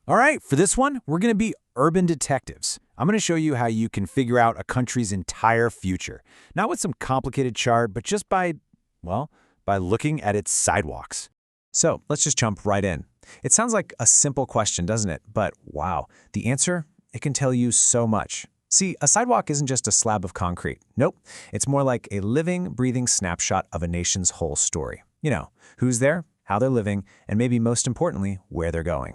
All right, for this one, we're going to be urban detectives. I'm going to show you how you can figure out a country's entire future. Not with some complicated chart, but just by looking at its sidewalks. So let's just jump right in. It sounds like a simple question, doesn't it? But wow, the answer, it can tell you so much. See, a sidewalk isn't just a slab of concrete. Nope, it's more like a living, breathing snapshot of a nation's whole story. You know, who's there, how they're living, and maybe most importantly, where they're going.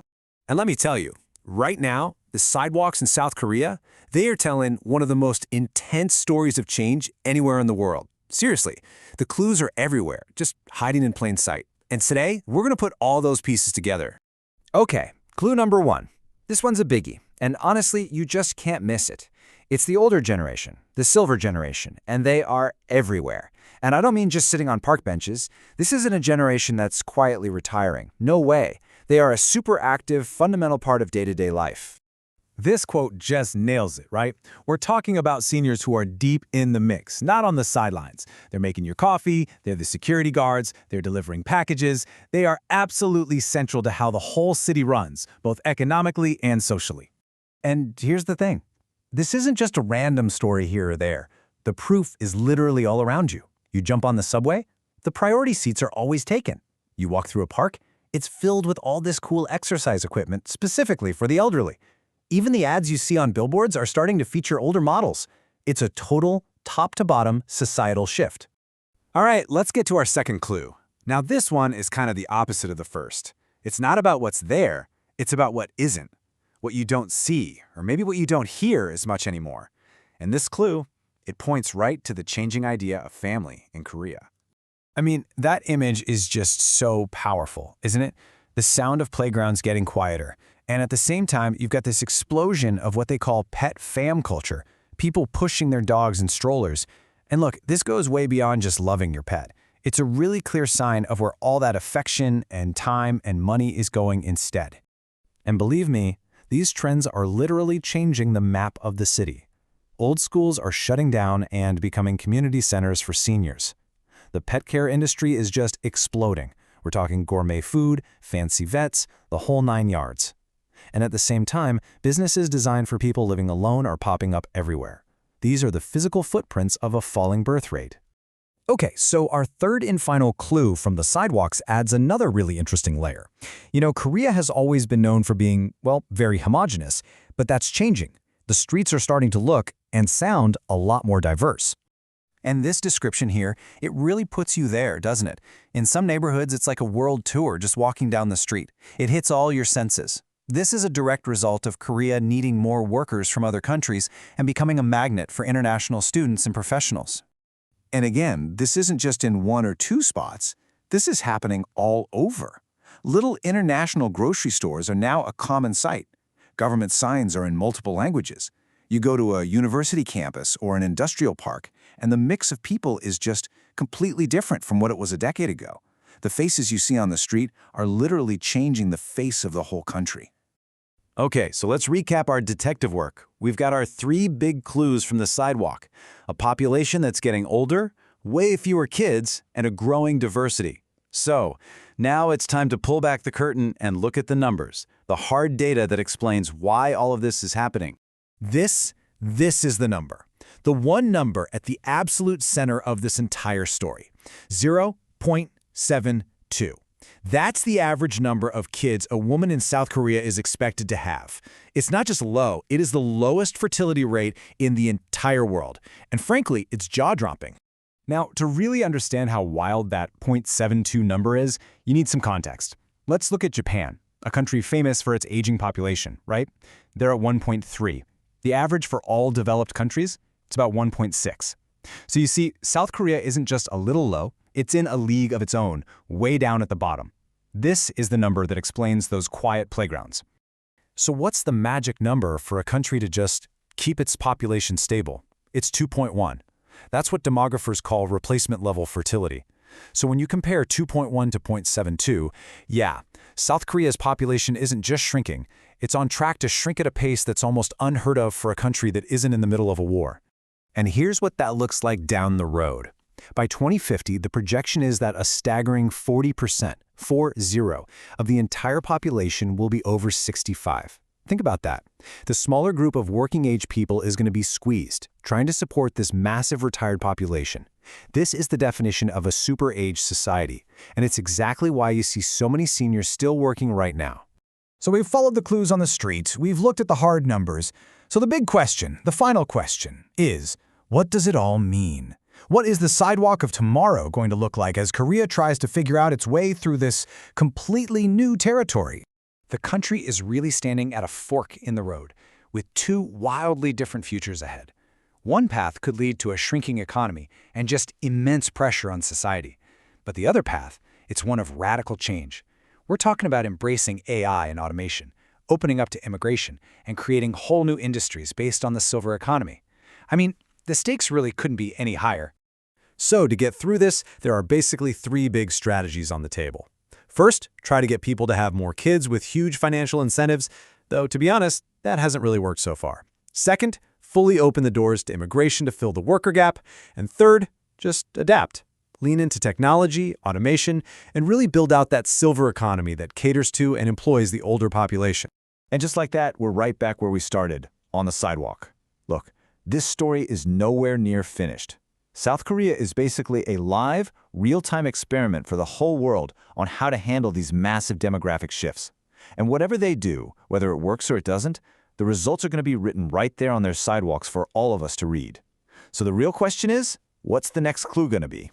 And let me tell you, right now, the sidewalks in South Korea, they are telling one of the most intense stories of change anywhere in the world. Seriously, the clues are everywhere, just hiding in plain sight. And today, we're going to put all those pieces together. Okay, clue number 1. This one's a biggie, and honestly, you just can't miss it. It's the older generation, the silver generation, and they are everywhere. And I don't mean just sitting on park benches. This isn't a generation that's quietly retiring. No way. They are a super active, fundamental part of day-to-day life. This quote just nails it, right? We're talking about seniors who are deep in the mix, not on the sidelines. They're making your coffee, they're the security guards, they're delivering packages. They are absolutely central to how the whole city runs, both economically and socially. And here's the thing. This isn't just a random story here or there. The proof is literally all around you. You jump on the subway, the priority seats are always taken. You walk through a park, it's filled with all this cool exercise equipment specifically for the elderly. Even the ads you see on billboards are starting to feature older models. It's a total, top-to-bottom societal shift. All right, let's get to our second clue. Now this one is kind of the opposite of the first. It's not about what's there, it's about what isn't. What you don't see, or maybe what you don't hear as much anymore. And this clue, it points right to the changing idea of family in Korea. I mean, that image is just so powerful, isn't it? The sound of playgrounds getting quieter. And at the same time, you've got this explosion of what they call pet fam culture, people pushing their dogs in strollers. And look, this goes way beyond just loving your pet. It's a really clear sign of where all that affection and time and money is going instead. And believe me, these trends are literally changing the map of the city. Old schools are shutting down and becoming community centers for seniors. The pet care industry is just exploding. We're talking gourmet food, fancy vets, the whole 9 yards. And at the same time, businesses designed for people living alone are popping up everywhere. These are the physical footprints of a falling birth rate. Okay, so our third and final clue from the sidewalks adds another really interesting layer. You know, Korea has always been known for being, well, very homogenous, but that's changing. The streets are starting to look and sound a lot more diverse. And this description here, it really puts you there, doesn't it? In some neighborhoods, it's like a world tour just walking down the street. It hits all your senses. This is a direct result of Korea needing more workers from other countries and becoming a magnet for international students and professionals. And again, this isn't just in 1 or 2 spots. This is happening all over. Little international grocery stores are now a common sight. Government signs are in multiple languages. You go to a university campus or an industrial park, and the mix of people is just completely different from what it was a decade ago. The faces you see on the street are literally changing the face of the whole country. Okay, so let's recap our detective work. We've got our 3 big clues from the sidewalk: a population that's getting older, way fewer kids, and a growing diversity. So, now it's time to pull back the curtain and look at the numbers, the hard data that explains why all of this is happening. This is the number. The one number at the absolute center of this entire story, 0.72. That's the average number of kids a woman in South Korea is expected to have. It's not just low, it is the lowest fertility rate in the entire world. And frankly, it's jaw-dropping. Now, to really understand how wild that 0.72 number is, you need some context. Let's look at Japan, a country famous for its aging population, right? They're at 1.3. The average for all developed countries, it's about 1.6. So you see, South Korea isn't just a little low, it's in a league of its own, way down at the bottom. This is the number that explains those quiet playgrounds. So what's the magic number for a country to just keep its population stable? It's 2.1. That's what demographers call replacement level fertility. So when you compare 2.1 to 0.72, yeah, South Korea's population isn't just shrinking, it's on track to shrink at a pace that's almost unheard of for a country that isn't in the middle of a war. And here's what that looks like down the road. By 2050, the projection is that a staggering 40%, 40, of the entire population will be over 65. Think about that. The smaller group of working-age people is going to be squeezed, trying to support this massive retired population. This is the definition of a super-age society, and it's exactly why you see so many seniors still working right now. So we've followed the clues on the street, we've looked at the hard numbers. So the big question, the final question, is what does it all mean? What is the sidewalk of tomorrow going to look like as Korea tries to figure out its way through this completely new territory? The country is really standing at a fork in the road, with two wildly different futures ahead. One path could lead to a shrinking economy and just immense pressure on society. But the other path, it's one of radical change. We're talking about embracing AI and automation, opening up to immigration, and creating whole new industries based on the silver economy. I mean, the stakes really couldn't be any higher. So to get through this, there are basically three big strategies on the table. First, try to get people to have more kids with huge financial incentives, though to be honest, that hasn't really worked so far. Second, fully open the doors to immigration to fill the worker gap. And third, just adapt. Lean into technology, automation, and really build out that silver economy that caters to and employs the older population. And just like that, we're right back where we started, on the sidewalk. Look, this story is nowhere near finished. South Korea is basically a live, real-time experiment for the whole world on how to handle these massive demographic shifts. And whatever they do, whether it works or it doesn't, the results are going to be written right there on their sidewalks for all of us to read. So the real question is, what's the next clue going to be?